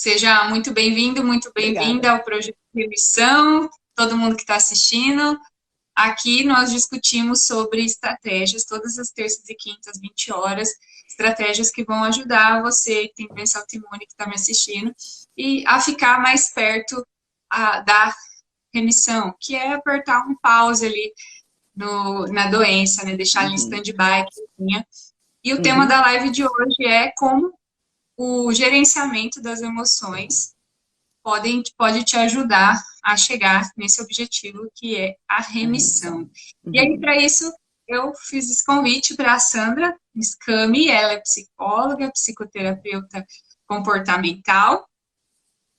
Seja muito bem-vindo, muito bem-vinda Obrigada. ao Projeto Remissão, todo mundo que está assistindo. Aqui nós discutimos sobre estratégias, todas as terças e quintas, 20 horas, estratégias que vão ajudar você que tem doença autoimune, que está me assistindo, e a ficar mais perto da remissão, que é apertar um pause ali na doença, né? Deixar ela em Uhum, stand-by. E o tema da uhum, live de hoje é como o gerenciamento das emoções pode te ajudar a chegar nesse objetivo que é a a remissão. remissão. E aí, Uhum, para isso, eu fiz esse convite para a Sandra Scami, ela é psicóloga, psicoterapeuta comportamental,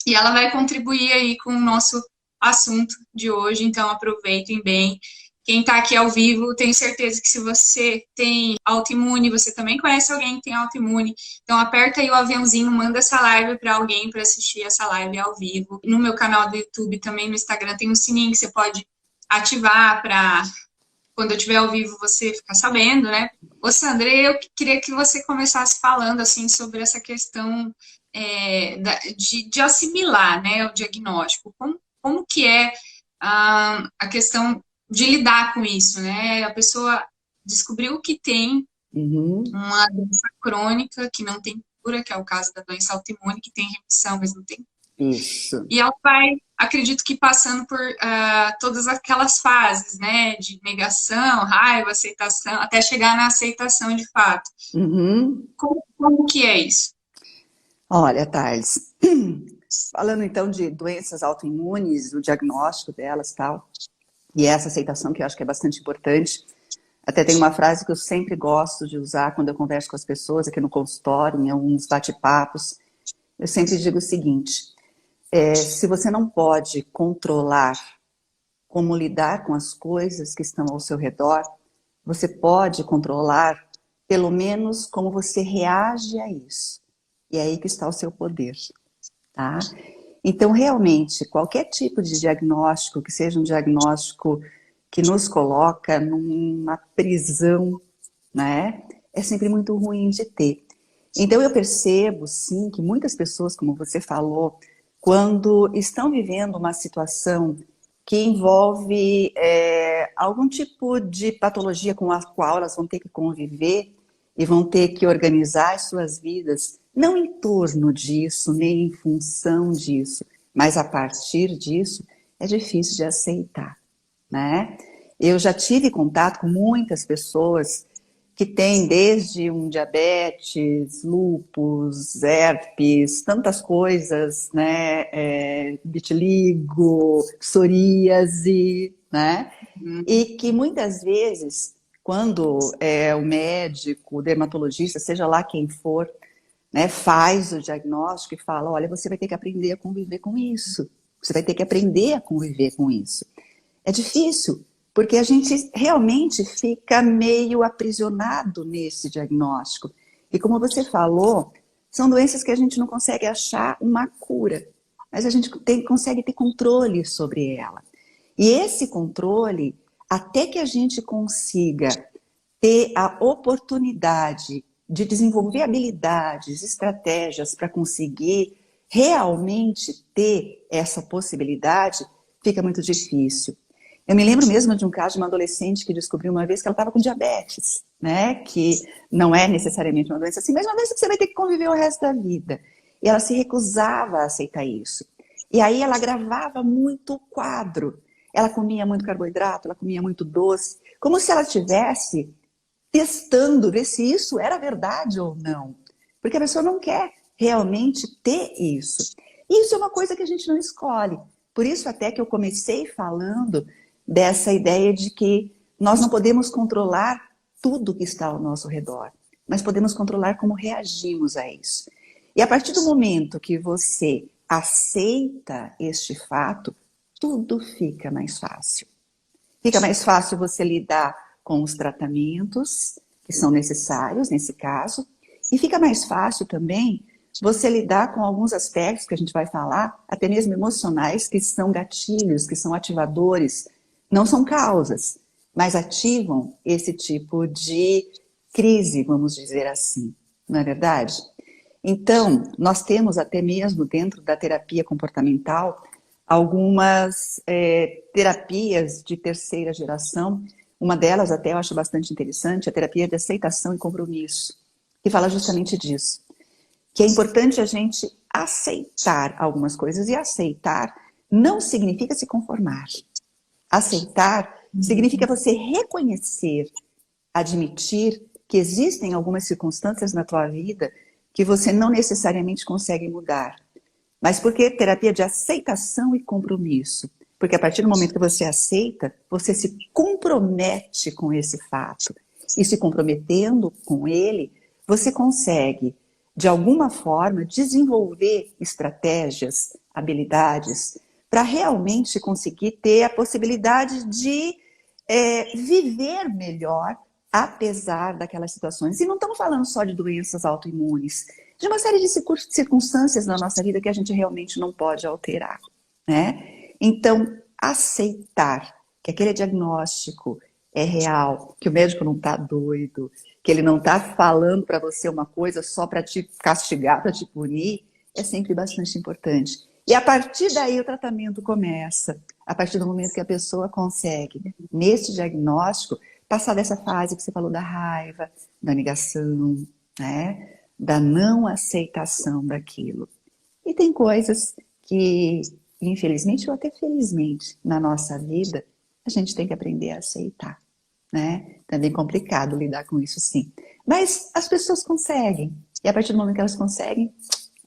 e ela vai contribuir aí com o nosso assunto de hoje, então aproveitem bem. Quem está aqui ao vivo, tenho certeza que se você tem autoimune, você também conhece alguém que tem autoimune, então aperta aí o aviãozinho, manda essa live para alguém para assistir essa live ao vivo. No meu canal do YouTube, também no Instagram, tem um sininho que você pode ativar para quando eu estiver ao vivo você ficar sabendo, né? Ô Sandra, eu queria que você começasse falando assim sobre essa questão de assimilar, né, o diagnóstico. Como que é a questão de lidar com isso, né? A pessoa descobriu que tem uhum, uma doença crônica que não tem cura, que é o caso da doença autoimune, que tem remissão, mas não tem. isso. E ela vai, acredito que passando por todas aquelas fases, né, de negação, raiva, aceitação, até chegar na aceitação de fato. Uhum. Como que é isso? Olha, Thales, falando então de doenças autoimunes, o diagnóstico delas e tal, e essa aceitação que eu acho que é bastante importante. Até tem uma frase que eu sempre gosto de usar quando eu converso com as pessoas aqui no consultório, em alguns bate-papos. Eu sempre digo o seguinte: se você não pode controlar como lidar com as coisas que estão ao seu redor, você pode controlar, pelo menos, como você reage a isso. E é aí que está o seu poder, tá? Então, realmente, qualquer tipo de diagnóstico, que seja um diagnóstico que nos coloca numa prisão, né? É sempre muito ruim de ter. Então, eu percebo, sim, que muitas pessoas, como você falou, quando estão vivendo uma situação que envolve algum tipo de patologia com a qual elas vão ter que conviver e vão ter que organizar as suas vidas, não em torno disso, nem em função disso, mas a partir disso, é difícil de aceitar, né? Eu já tive contato com muitas pessoas que têm desde um diabetes, lúpus, herpes, tantas coisas, né? Vitiligo, psoríase, né? E que muitas vezes, quando o médico, o dermatologista, seja lá quem for, né, faz o diagnóstico e fala, olha, você vai ter que aprender a conviver com isso. Você vai ter que aprender a conviver com isso. É difícil, porque a gente realmente fica meio aprisionado nesse diagnóstico. E como você falou, são doenças que a gente não consegue achar uma cura, mas a gente consegue ter controle sobre ela. E esse controle, até que a gente consiga ter a oportunidade de desenvolver habilidades, estratégias para conseguir realmente ter essa possibilidade, fica muito difícil. Eu me lembro mesmo de um caso de uma adolescente que descobriu uma vez que ela estava com diabetes, né? Que não é necessariamente uma doença assim, mas uma doença que você vai ter que conviver o resto da vida. E ela se recusava a aceitar isso. E aí ela gravava muito o quadro. Ela comia muito carboidrato, ela comia muito doce, como se ela tivesse testando, ver se isso era verdade ou não. Porque a pessoa não quer realmente ter isso. E isso é uma coisa que a gente não escolhe. Por isso até que eu comecei falando dessa ideia de que nós não podemos controlar tudo que está ao nosso redor, mas podemos controlar como reagimos a isso. E a partir do momento que você aceita este fato, tudo fica mais fácil. Fica mais fácil você lidar com os tratamentos que são necessários nesse caso, e fica mais fácil também você lidar com alguns aspectos que a gente vai falar, até mesmo emocionais, que são gatilhos, que são ativadores, não são causas, mas ativam esse tipo de crise, vamos dizer assim, não é verdade? Então, nós temos até mesmo dentro da terapia comportamental algumas terapias de terceira geração. Uma delas até eu acho bastante interessante, a terapia de aceitação e compromisso, que fala justamente disso. Que é importante a gente aceitar algumas coisas, e aceitar não significa se conformar. Aceitar significa você reconhecer, admitir que existem algumas circunstâncias na tua vida que você não necessariamente consegue mudar. Mas por que terapia de aceitação e compromisso? Porque a partir do momento que você aceita, você se compromete com esse fato. E se comprometendo com ele, você consegue, de alguma forma, desenvolver estratégias, habilidades, para realmente conseguir ter a possibilidade de viver melhor, apesar daquelas situações. E não estamos falando só de doenças autoimunes, de uma série de circunstâncias na nossa vida que a gente realmente não pode alterar, né? Então, aceitar que aquele diagnóstico é real, que o médico não está doido, que ele não está falando para você uma coisa só para te castigar, para te punir, é sempre bastante importante. E a partir daí o tratamento começa, a partir do momento que a pessoa consegue, nesse diagnóstico, passar dessa fase que você falou da raiva, da negação, né? Da não aceitação daquilo. E tem coisas que, infelizmente ou até felizmente, na nossa vida, a gente tem que aprender a aceitar, né? Também é complicado lidar com isso, sim. Mas as pessoas conseguem. E a partir do momento que elas conseguem,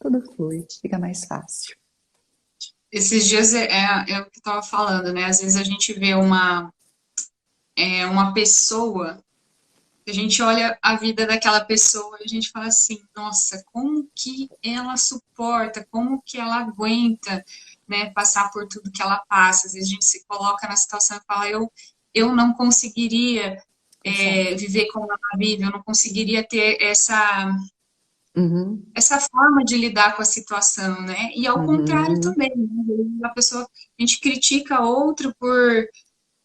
tudo flui, fica mais fácil. Esses dias é o que eu estava falando, né? Às vezes a gente vê uma pessoa, a gente olha a vida daquela pessoa e a gente fala assim, nossa, como que ela suporta, como que ela aguenta, né, passar por tudo que ela passa. Às vezes a gente se coloca na situação e fala, eu não conseguiria viver como ela vive, eu não conseguiria ter essa forma de lidar com a situação, né? E ao contrário também, né? A gente critica outro por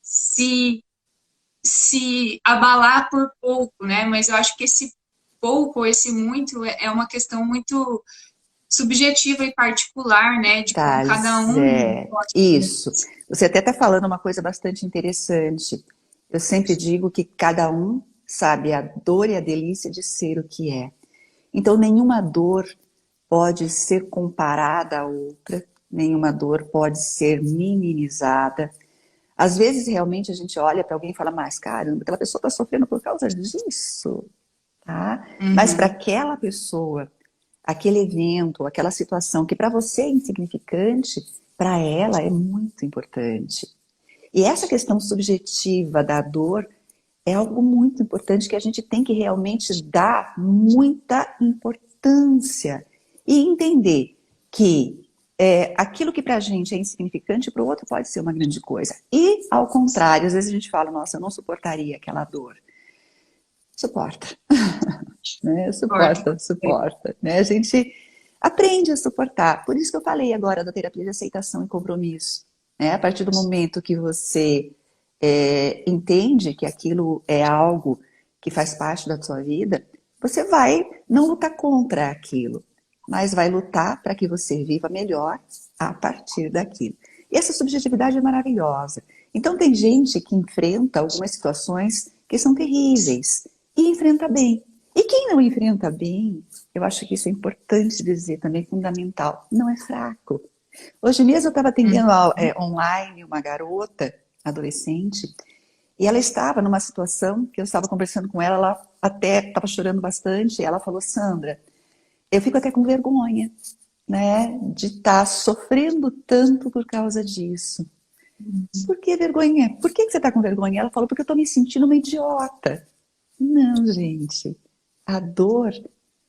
se abalar por pouco, né? Mas eu acho que esse pouco, esse muito, é uma questão muito subjetiva e particular, né? De como cada Thales, um pode ser. isso. Você até está falando uma coisa bastante interessante. Eu sempre digo que cada um sabe a dor e a delícia de ser o que é. Então, nenhuma dor pode ser comparada a outra, nenhuma dor pode ser minimizada. Às vezes, realmente, a gente olha para alguém e fala, mas caramba, aquela pessoa está sofrendo por causa disso, tá? Mas para aquela pessoa, aquele evento, aquela situação que para você é insignificante, para ela é muito importante. E essa questão subjetiva da dor é algo muito importante que a gente tem que realmente dar muita importância e entender que aquilo que para a gente é insignificante, para o outro pode ser uma grande coisa. E, ao contrário, às vezes a gente fala, nossa, eu não suportaria aquela dor. Suporta. Né? Suporta. Né? A gente aprende a suportar. Por isso que eu falei agora da terapia de aceitação e compromisso. Né? A partir do momento que você entende que aquilo é algo que faz parte da sua vida, você vai não lutar contra aquilo, mas vai lutar para que você viva melhor a partir daquilo. E essa subjetividade é maravilhosa. Então tem gente que enfrenta algumas situações que são terríveis e enfrenta bem. E quem não enfrenta bem, eu acho que isso é importante dizer também, fundamental, não é fraco. Hoje mesmo eu estava atendendo online uma garota, adolescente, e ela estava numa situação que eu estava conversando com ela, ela até estava chorando bastante, e ela falou, Sandra, eu fico até com vergonha, né, de estar sofrendo tanto por causa disso. Por que vergonha? Por que você está com vergonha? Ela falou, porque eu estou me sentindo uma idiota. Não, gente. A dor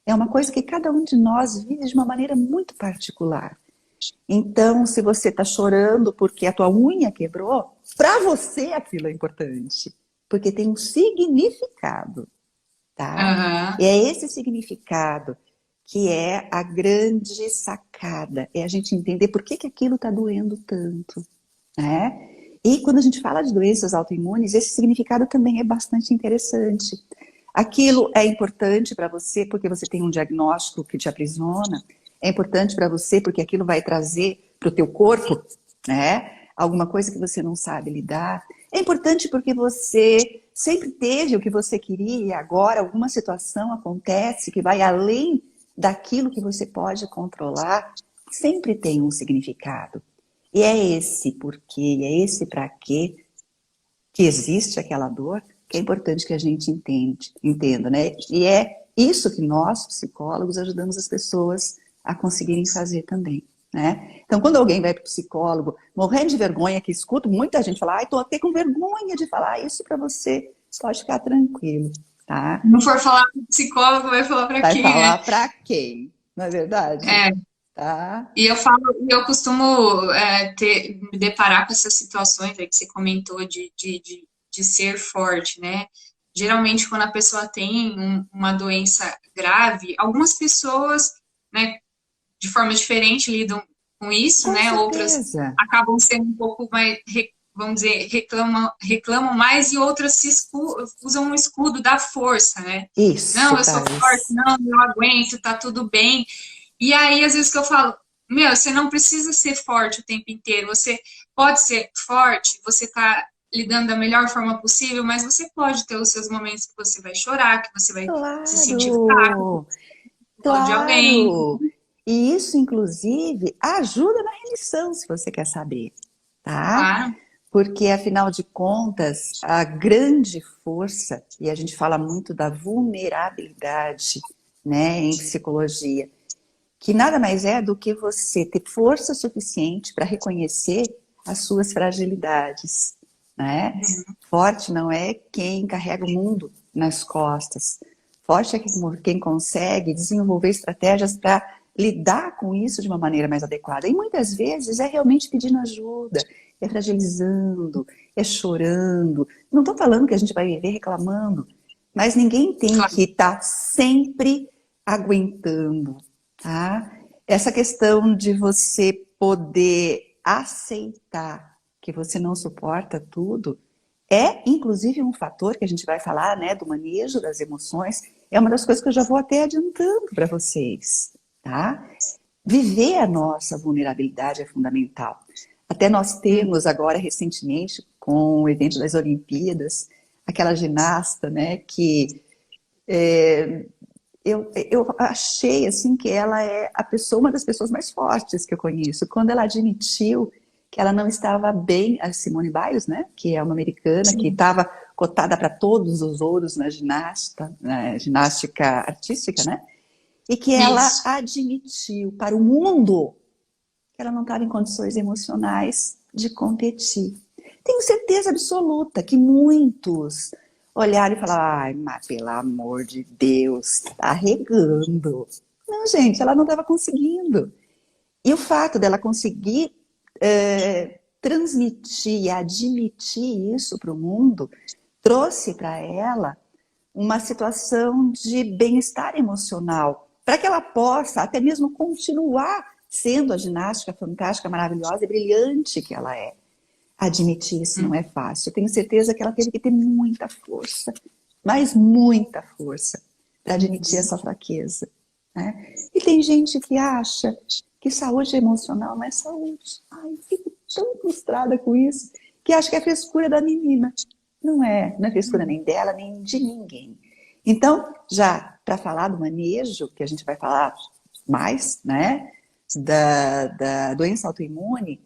é uma coisa que cada um de nós vive de uma maneira muito particular. Então, se você está chorando porque a tua unha quebrou, para você aquilo é importante. Porque tem um significado, tá? E é esse significado que é a grande sacada. É a gente entender por que aquilo está doendo tanto, né? E quando a gente fala de doenças autoimunes, esse significado também é bastante interessante. Aquilo é importante para você porque você tem um diagnóstico que te aprisiona, é importante para você porque aquilo vai trazer para o teu corpo, né, alguma coisa que você não sabe lidar. É importante porque você sempre teve o que você queria e agora alguma situação acontece que vai além daquilo que você pode controlar, sempre tem um significado. E é esse porquê, é esse para quê que existe aquela dor, que é importante que a gente entenda, né? E é isso que nós, psicólogos, ajudamos as pessoas a conseguirem fazer também, né? Então, quando alguém vai para o psicólogo, morrendo de vergonha, que escuto muita gente falar, ai, tô até com vergonha de falar isso para você, pode ficar tranquilo, tá? Não for falar com o psicólogo, vai falar para Vai quem, né? falar para quem, não é verdade? É, Tá? e eu costumo me deparar com essas situações aí que você comentou de ser forte, né? Geralmente, quando a pessoa tem uma doença grave, algumas pessoas, né, de forma diferente lidam com isso, Com né? Outras certeza. acabam sendo um pouco mais, vamos dizer, reclamam mais e outras usam um escudo da força, né? Não, Isso, eu sou forte, Thais. não, eu aguento, tá tudo bem. E aí, às vezes que eu falo, meu, você não precisa ser forte o tempo inteiro, você pode ser forte, você tá lidando da melhor forma possível, mas você pode ter os seus momentos que você vai chorar, que você vai se sentir fraco, Claro, de alguém. claro. E isso, inclusive, ajuda na remissão, se você quer saber, tá? Claro. Porque, afinal de contas, a grande força, e a gente fala muito da vulnerabilidade, né, em psicologia, que nada mais é do que você ter força suficiente para reconhecer as suas fragilidades, né? Forte não é quem carrega o mundo nas costas. Forte é quem consegue desenvolver estratégias para lidar com isso de uma maneira mais adequada. E muitas vezes é realmente pedindo ajuda, é fragilizando, é chorando. Não estou falando que a gente vai viver reclamando, mas ninguém tem Claro. que estar sempre aguentando, tá? Essa questão de você poder aceitar que você não suporta tudo é, inclusive, um fator que a gente vai falar, né, do manejo das emoções. É uma das coisas que eu já vou até adiantando para vocês, tá? Viver a nossa vulnerabilidade é fundamental. Até nós temos agora, recentemente, com o evento das Olimpíadas, aquela ginasta, né, que eu achei assim que ela é uma das pessoas mais fortes que eu conheço. Quando ela admitiu que ela não estava bem, a Simone Biles, né, que é uma americana que Sim. estava cotada para todos os ouros na ginástica artística, né, e que ela Isso. admitiu para o mundo que ela não estava em condições emocionais de competir. Tenho certeza absoluta que muitos olharam e falaram, ai, mas pelo amor de Deus, tá regando. Não, gente, ela não estava conseguindo. E o fato dela conseguir transmitir, admitir isso para o mundo, trouxe para ela uma situação de bem-estar emocional, para que ela possa até mesmo continuar sendo a ginástica fantástica, maravilhosa e brilhante que ela é. Admitir isso não é fácil. Eu tenho certeza que ela teve que ter muita força, mas muita força, para admitir essa fraqueza, né? E tem gente que acha que saúde emocional não é saúde. Ai, eu fico tão frustrada com isso, que acha que é frescura da menina. Não é frescura nem dela, nem de ninguém. Então, já para falar do manejo, que a gente vai falar mais, né, da doença autoimune,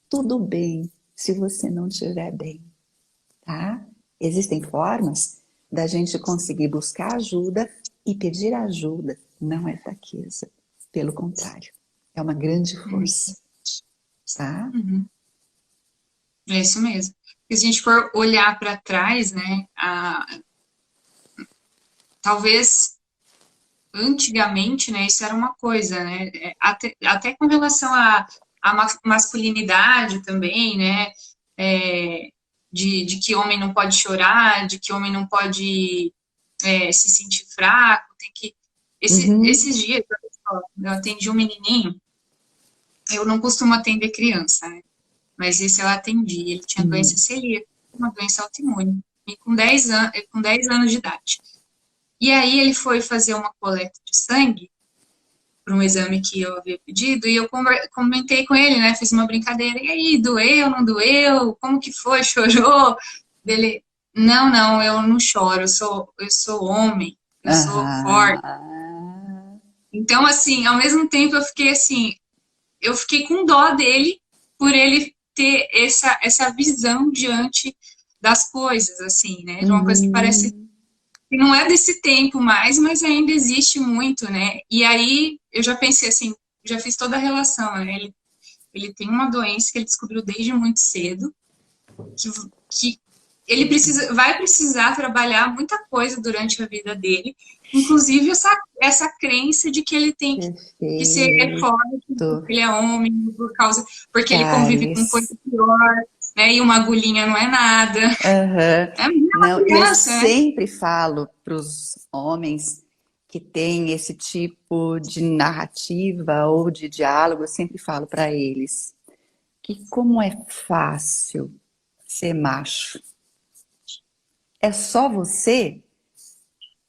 tudo bem se você não estiver bem, tá? Existem formas da gente conseguir buscar ajuda e pedir ajuda. Não é fraqueza, pelo contrário, é uma grande força, tá? Uhum. É isso mesmo. Se a gente for olhar para trás, né, talvez antigamente, né, isso era uma coisa, né, até com relação à masculinidade também, né, de que homem não pode chorar, de que homem não pode se sentir fraco, tem que... Uhum, Esses dias eu atendi um menininho, eu não costumo atender criança, né, mas esse eu atendi, ele tinha doença celíaca, uma doença autoimune, e com 10 anos de idade. E aí ele foi fazer uma coleta de sangue para um exame que eu havia pedido, e eu comentei com ele, né? Fiz uma brincadeira, e aí, doeu, não doeu? Como que foi? Chorou? Dele, não, eu não choro, eu sou homem, eu sou forte. Aham. Então, assim, ao mesmo tempo eu fiquei assim, eu fiquei com dó dele por ele ter essa visão diante das coisas, assim, né? De uma coisa que parece Uhum. que não é desse tempo mais, mas ainda existe muito, né? E aí eu já pensei assim, já fiz toda a relação, né? Ele tem uma doença que ele descobriu desde muito cedo, que ele vai precisar trabalhar muita coisa durante a vida dele, inclusive essa crença de que ele tem que ser Perfeito, forte, porque ele é homem, porque ele convive com coisa Thales. pior, né? E uma agulhinha não é nada. Aham. É uma Não, e eu criança, né? sempre falo para os homens que têm esse tipo de narrativa ou de diálogo, eu sempre falo para eles que como é fácil ser macho. É só você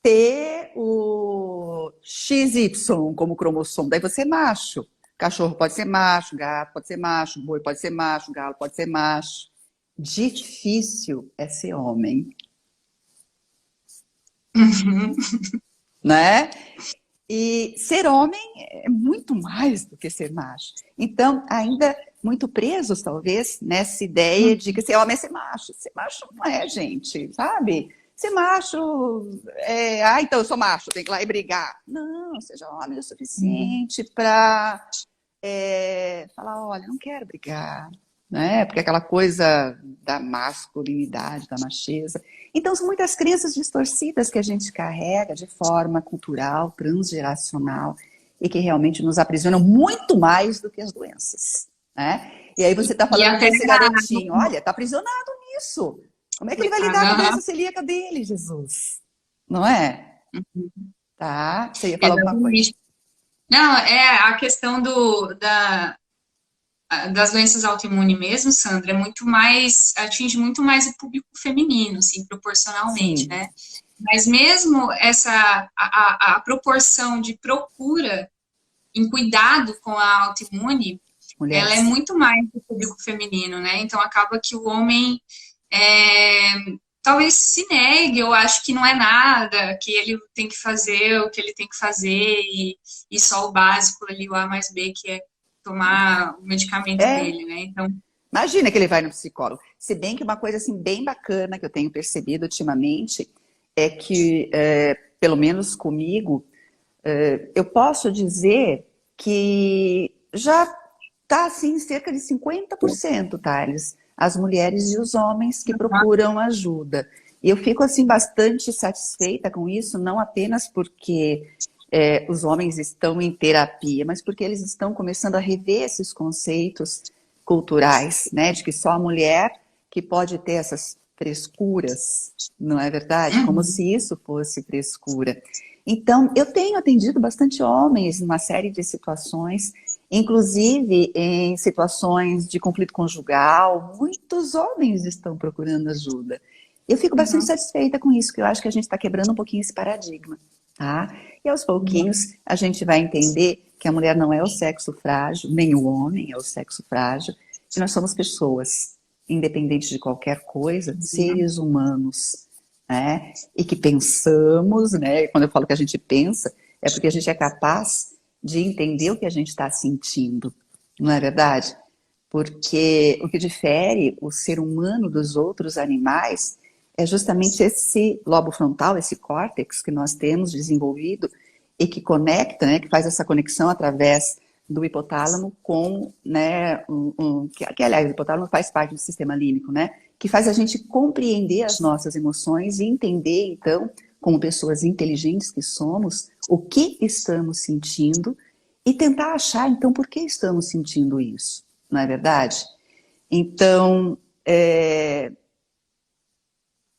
ter o XY como cromossomo, daí você é macho. Cachorro pode ser macho, gato pode ser macho, boi pode ser macho, galo pode ser macho. Difícil é ser homem, Uhum. né? E ser homem é muito mais do que ser macho. Então, ainda muito presos, talvez, nessa ideia de que ser homem é ser macho. Ser macho não é, gente, sabe? Ser macho é, então eu sou macho, tenho que ir lá e brigar. Não, seja homem o suficiente para falar, olha, não quero brigar, né? Porque aquela coisa da masculinidade, da macheza. Então, são muitas crenças distorcidas que a gente carrega de forma cultural, transgeracional, e que realmente nos aprisionam muito mais do que as doenças, né? E aí você está E falando até desse garotinho, olha, está aprisionado nisso. Como é que ele vai lidar com a doença Aham, celíaca dele, Jesus? Não é? Tá? Você ia falar alguma coisa? exatamente. Não, é a questão das doenças autoimunes mesmo, Sandra, é muito mais, atinge muito mais o público feminino, assim, proporcionalmente, Sim, né? Mas mesmo a proporção de procura em cuidado com a autoimune, ela é mulheres. muito mais do público feminino, né? Então acaba que o homem é, talvez se negue, eu acho que não é nada, que ele tem que fazer o que ele tem que fazer e só o básico ali, o A mais B, que é tomar o medicamento É, dele, né? Então, imagina que ele vai no psicólogo. Se bem que uma coisa assim bem bacana que eu tenho percebido ultimamente é que, pelo menos comigo, eu posso dizer que já está assim cerca de 50%, Thales, as mulheres e os homens que procuram ajuda. E eu fico assim bastante satisfeita com isso, não apenas porque os homens estão em terapia, mas porque eles estão começando a rever esses conceitos culturais, né, de que só a mulher que pode ter essas frescuras, não é verdade? Como uhum, se isso fosse frescura. Então, eu tenho atendido bastante homens numa série de situações, inclusive em situações de conflito conjugal, muitos homens estão procurando ajuda. Eu fico bastante uhum, satisfeita com isso, porque eu acho que a gente está quebrando um pouquinho esse paradigma, tá? E aos pouquinhos a gente vai entender que a mulher não é o sexo frágil, nem o homem é o sexo frágil, que nós somos pessoas, independente de qualquer coisa, uhum, seres humanos, né? E que pensamos, né? Quando eu falo que a gente pensa, é porque a gente é capaz de entender o que a gente está sentindo, não é verdade? Porque o que difere o ser humano dos outros animais é justamente esse lobo frontal, esse córtex que nós temos desenvolvido e que conecta, né, que faz essa conexão através do hipotálamo com, né, aliás, o hipotálamo faz parte do sistema límbico, né, que faz a gente compreender as nossas emoções e entender, então, como pessoas inteligentes que somos, o que estamos sentindo e tentar achar, então, por que estamos sentindo isso, não é verdade? Então,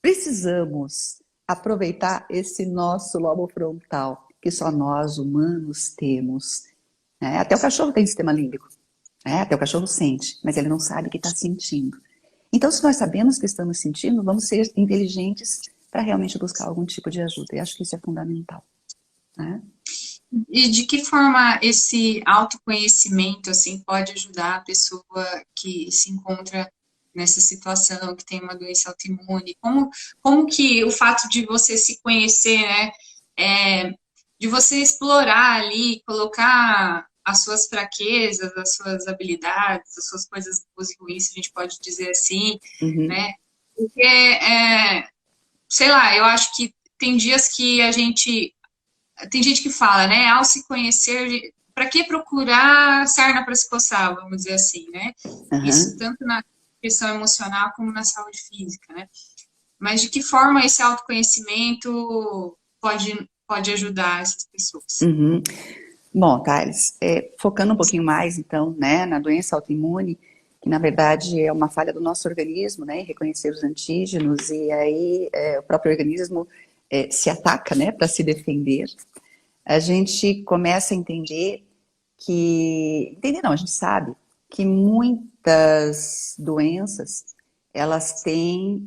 precisamos aproveitar esse nosso lobo frontal, que só nós humanos temos. Né? Até o cachorro tem sistema límbico. Né? Até o cachorro sente, mas ele não sabe que está sentindo. Então, se nós sabemos que estamos sentindo, vamos ser inteligentes para realmente buscar algum tipo de ajuda. E acho que isso é fundamental, né? E de que forma esse autoconhecimento, assim, pode ajudar a pessoa que se encontra nessa situação, que tem uma doença autoimune? Como que o fato de você se conhecer, né, de você explorar ali, colocar as suas fraquezas, as suas habilidades, as suas coisas boas e ruins, se a gente pode dizer assim, Uhum, né? Porque, sei lá, eu acho que tem dias que a gente tem gente que fala, né, ao se conhecer, para que procurar sarna para se coçar, vamos dizer assim, né? Isso uhum, tanto na questão emocional como na saúde física, né? Mas de que forma esse autoconhecimento pode ajudar essas pessoas? uhum. Bom, Thales, focando um pouquinho mais, então, né, na doença autoimune, que na verdade é uma falha do nosso organismo, né, em reconhecer os antígenos, e aí o próprio organismo se ataca, né, para se defender. A gente começa a entender entender não, a gente sabe que muitas doenças, elas têm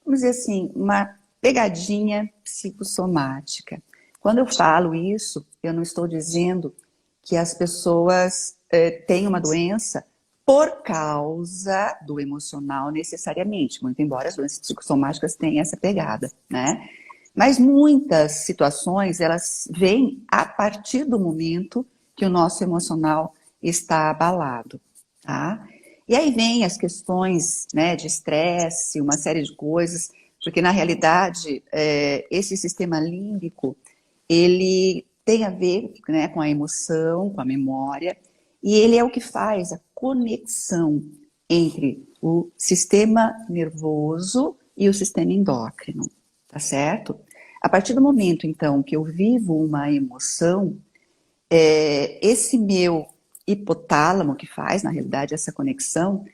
vamos dizer assim, uma pegadinha psicossomática. Quando eu falo isso, eu não estou dizendo que as pessoas têm uma doença por causa do emocional necessariamente, muito embora as doenças psicossomáticas tenham essa pegada, né? Mas muitas situações, elas vêm a partir do momento que o nosso emocional está abalado, tá? E aí vem as questões, né, de estresse, uma série de coisas, porque na realidade esse sistema límbico, ele tem a ver, né, com a emoção, com a memória, e ele é o que faz a conexão entre o sistema nervoso e o sistema endócrino, tá certo? A partir do momento, então, que eu vivo uma emoção, esse meu hipotálamo que faz, na realidade, essa conexão,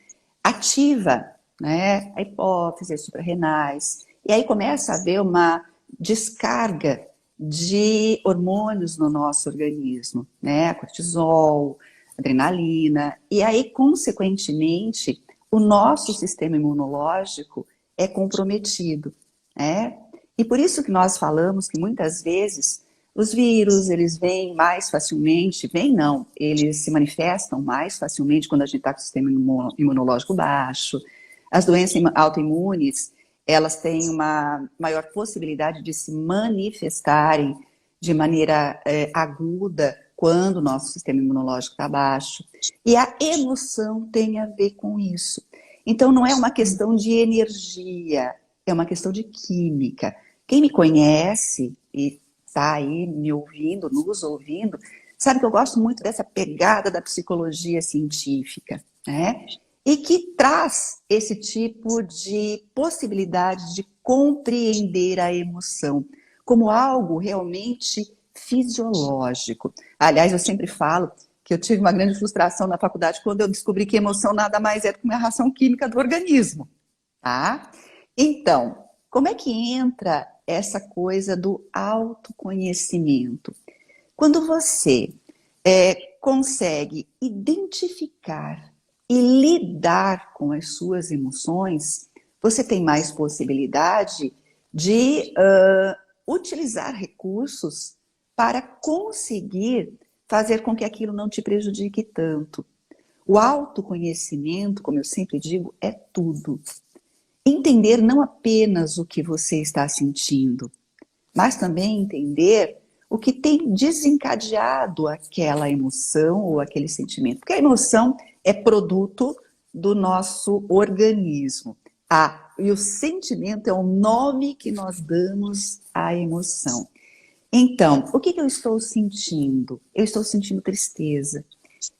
ativa, né, a hipófise, as suprarrenais, e aí começa a haver uma descarga de hormônios no nosso organismo, né, cortisol, adrenalina, e aí, consequentemente, o nosso sistema imunológico é comprometido, né? E por isso que nós falamos que muitas vezes os vírus, eles vêm mais facilmente, vêm não, eles se manifestam mais facilmente quando a gente está com o sistema imunológico baixo. As doenças autoimunes, elas têm uma maior possibilidade de se manifestarem de maneira aguda quando o nosso sistema imunológico está baixo. E a emoção tem a ver com isso. Então, não é uma questão de energia, é uma questão de química. Quem me conhece e está aí me ouvindo, nos ouvindo, sabe que eu gosto muito dessa pegada da psicologia científica, né? E que traz esse tipo de possibilidade de compreender a emoção como algo realmente fisiológico. Aliás, eu sempre falo que eu tive uma grande frustração na faculdade quando eu descobri que emoção nada mais é do que uma reação química do organismo, tá? Então, como é que entra essa coisa do autoconhecimento? Quando você consegue identificar e lidar com as suas emoções, você tem mais possibilidade de utilizar recursos para conseguir fazer com que aquilo não te prejudique tanto. O autoconhecimento, como eu sempre digo, é tudo. Entender não apenas o que você está sentindo, mas também entender o que tem desencadeado aquela emoção ou aquele sentimento. Porque a emoção é produto do nosso organismo. E o sentimento é o nome que nós damos à emoção. Então, o que eu estou sentindo? Eu estou sentindo tristeza,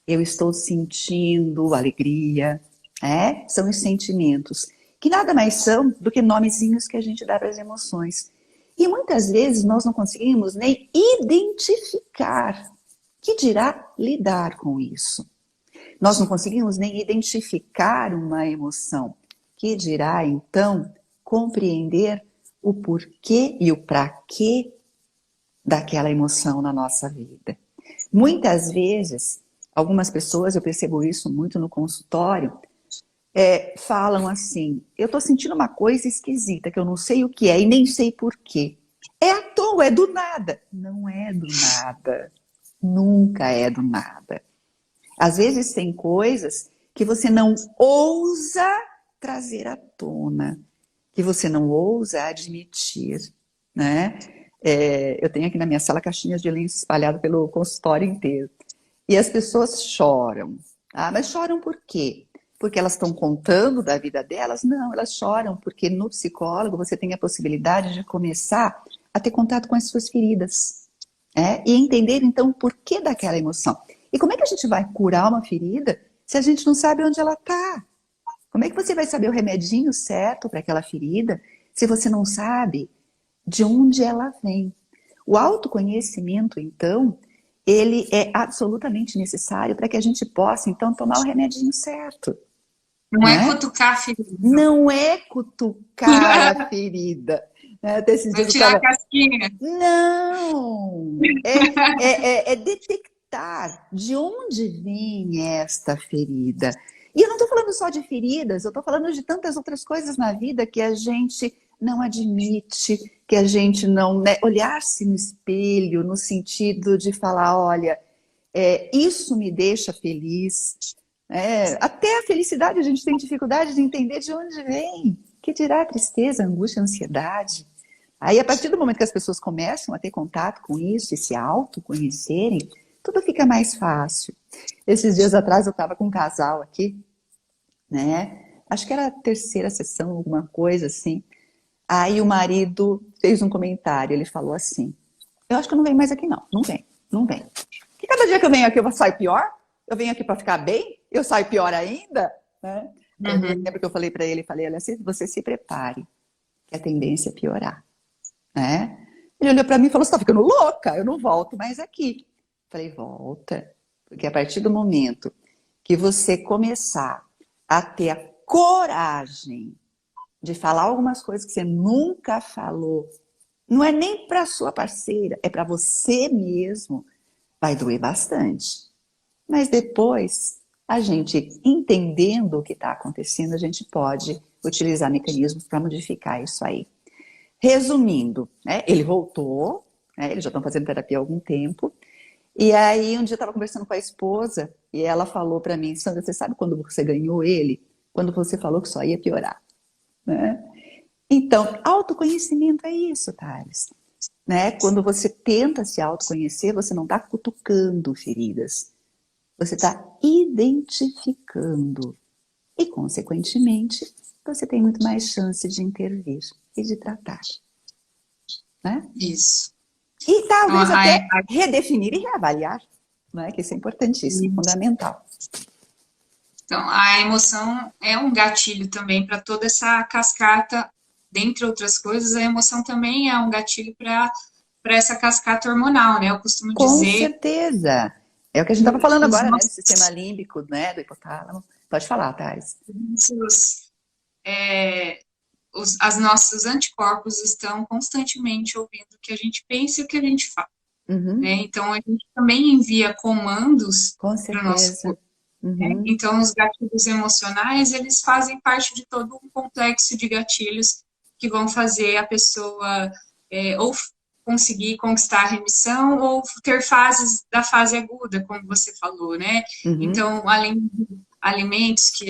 eu estou sentindo alegria, são os sentimentos, que nada mais são do que nomezinhos que a gente dá para as emoções. E muitas vezes nós não conseguimos nem identificar, que dirá lidar com isso. Nós não conseguimos nem identificar uma emoção, que dirá então compreender o porquê e o para quê daquela emoção na nossa vida. Muitas vezes, algumas pessoas, eu percebo isso muito no consultório, falam assim, eu tô sentindo uma coisa esquisita, que eu não sei o que é e nem sei por quê. É à toa, é do nada. Não é do nada. Nunca é do nada. Às vezes tem coisas que você não ousa trazer à tona, que você não ousa admitir, né? Eu tenho aqui na minha sala caixinhas de lenço espalhadas pelo consultório inteiro. E as pessoas choram. Ah, mas choram por quê? Porque elas estão contando da vida delas? Não, elas choram porque no psicólogo você tem a possibilidade de começar a ter contato com as suas feridas. E entender, então, o porquê daquela emoção. E como é que a gente vai curar uma ferida se a gente não sabe onde ela está? Como é que você vai saber o remedinho certo para aquela ferida se você não sabe de onde ela vem? O autoconhecimento, então, ele é absolutamente necessário para que a gente possa, então, tomar o remedinho certo. Não é cutucar a ferida. Não é cutucar a ferida. Até esses dias tirar a casquinha. Não! É detectar de onde vem esta ferida. E eu não estou falando só de feridas, eu estou falando de tantas outras coisas na vida que a gente não admite, que a gente não... olhar-se no espelho no sentido de falar, olha, isso me deixa feliz. Até a felicidade a gente tem dificuldade de entender de onde vem. Que dirá a tristeza, a angústia, a ansiedade? Aí, a partir do momento que as pessoas começam a ter contato com isso e se autoconhecerem, tudo fica mais fácil. Esses dias atrás eu estava com um casal aqui, né? Acho que era a terceira sessão, alguma coisa assim. Aí o marido fez um comentário, ele falou assim, eu acho que eu não venho mais aqui não, não vem, não vem. Porque cada dia que eu venho aqui eu saio pior? Eu venho aqui para ficar bem? Eu saio pior ainda? Né? Eu lembro que eu falei para ele, olha, você se prepare, que a tendência é piorar. Né? Ele olhou para mim e falou, você está ficando louca, eu não volto mais aqui. Falei, volta, porque a partir do momento que você começar a ter a coragem de falar algumas coisas que você nunca falou, não é nem para sua parceira, é para você mesmo, vai doer bastante. Mas depois, a gente entendendo o que está acontecendo, a gente pode utilizar mecanismos para modificar isso aí. Resumindo, ele voltou, eles já estão fazendo terapia há algum tempo, e aí um dia eu estava conversando com a esposa, e ela falou para mim, Sandra, você sabe quando você ganhou ele? Quando você falou que só ia piorar. Né? Então, autoconhecimento é isso, Thales. Quando você tenta se autoconhecer, você não está cutucando feridas, você está identificando, e consequentemente, você tem muito mais chance de intervir e de tratar. Né? Isso. E talvez até redefinir e reavaliar, né? Que isso é importantíssimo, fundamental. Então, a emoção é um gatilho também para toda essa cascata, dentre outras coisas, a emoção também é um gatilho para essa cascata hormonal, né? Eu costumo dizer... Com certeza! É o que a gente estava falando agora, né? Do sistema límbico, né? Do hipotálamo. Pode falar, Thais. Os nossos anticorpos estão constantemente ouvindo o que a gente pensa e o que a gente fala. Né? Então, a gente também envia comandos para o nosso corpo. Né? Então, os gatilhos emocionais, eles fazem parte de todo um complexo de gatilhos que vão fazer a pessoa ou conseguir conquistar a remissão ou ter fases da fase aguda, como você falou, né? Então, além de alimentos que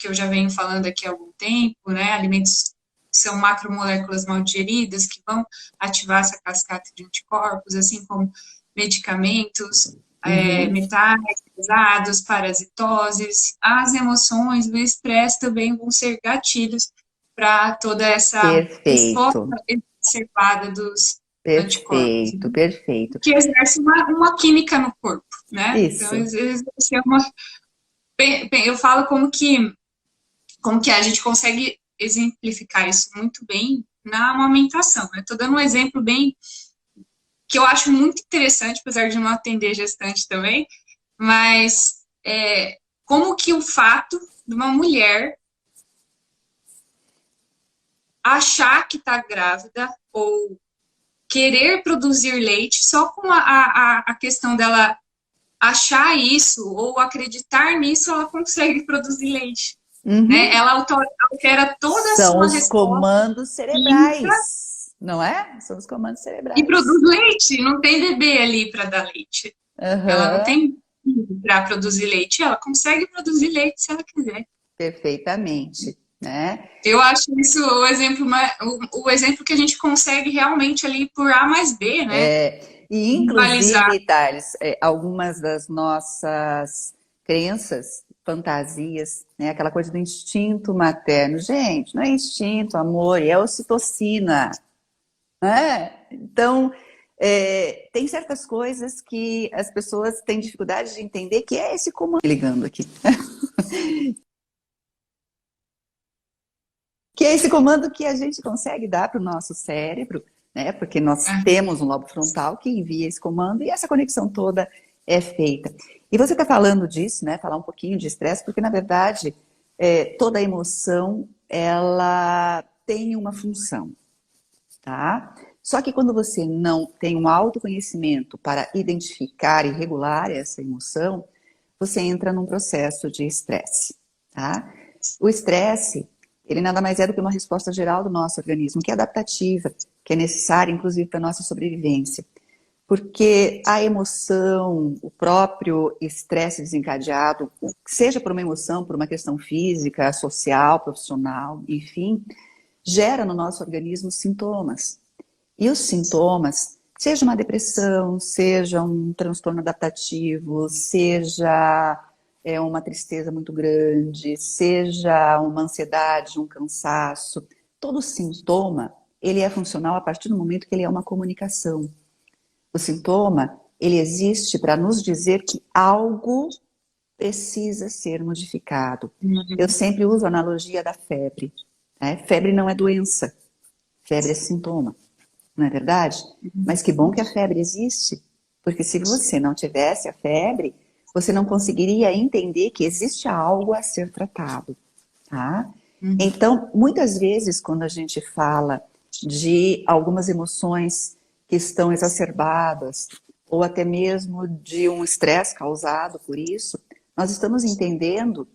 eu já venho falando aqui há algum tempo, né? Alimentos que são macromoléculas mal digeridas, que vão ativar essa cascata de anticorpos, assim como medicamentos, metais pesados, parasitoses, as emoções, o estresse também vão ser gatilhos para toda essa resposta exacerbada dos anticorpos. Perfeito. Que exerce uma química no corpo, né? Isso. Então, exerce eu falo como que a gente consegue exemplificar isso muito bem na amamentação. Eu estou dando um exemplo bem que eu acho muito interessante, apesar de não atender gestante também, mas como que o fato de uma mulher achar que está grávida ou querer produzir leite, só com a questão dela achar isso ou acreditar nisso, ela consegue produzir leite. né? Uhum. Ela altera toda a São sua os resposta comandos cerebrais, não é? São os comandos e cerebrais. produz leite. Não tem bebê ali para dar leite. Ela não Aham, tem para produzir leite. Ela consegue produzir leite se ela quiser. perfeitamente, né? Eu acho isso o exemplo, o exemplo que a gente consegue realmente ali por A mais B, né? E, Rivalizar. inclusive, Thales, algumas das nossas crenças, fantasias, né? Aquela coisa do instinto materno. Gente, não é instinto, amor, é ocitocina, né? Então, tem certas coisas que as pessoas têm dificuldade de entender que é esse comando. Ligando aqui. Que é esse comando que a gente consegue dar para o nosso cérebro, né? Porque nós temos um lobo frontal que envia esse comando e essa conexão toda é feita. E você está falando disso, né? Falar um pouquinho de estresse, porque na verdade toda emoção ela tem uma função, tá? Só que quando você não tem um autoconhecimento para identificar e regular essa emoção, você entra num processo de estresse, tá? O estresse, ele nada mais é do que uma resposta geral do nosso organismo, que é adaptativa, que é necessária, inclusive, para a nossa sobrevivência. Porque a emoção, o próprio estresse desencadeado, seja por uma emoção, por uma questão física, social, profissional, enfim, gera no nosso organismo sintomas. E os sintomas, seja uma depressão, seja um transtorno adaptativo, seja uma tristeza muito grande, seja uma ansiedade, um cansaço, todo sintoma, ele é funcional a partir do momento que ele é uma comunicação. O sintoma, ele existe para nos dizer que algo precisa ser modificado. Eu sempre uso a analogia da febre, né? Febre não é doença, febre é sintoma. Não é verdade? Mas que bom que a febre existe, porque se você não tivesse a febre, você não conseguiria entender que existe algo a ser tratado, tá? Então, muitas vezes, quando a gente fala de algumas emoções que estão exacerbadas, ou até mesmo de um estresse causado por isso, nós estamos entendendo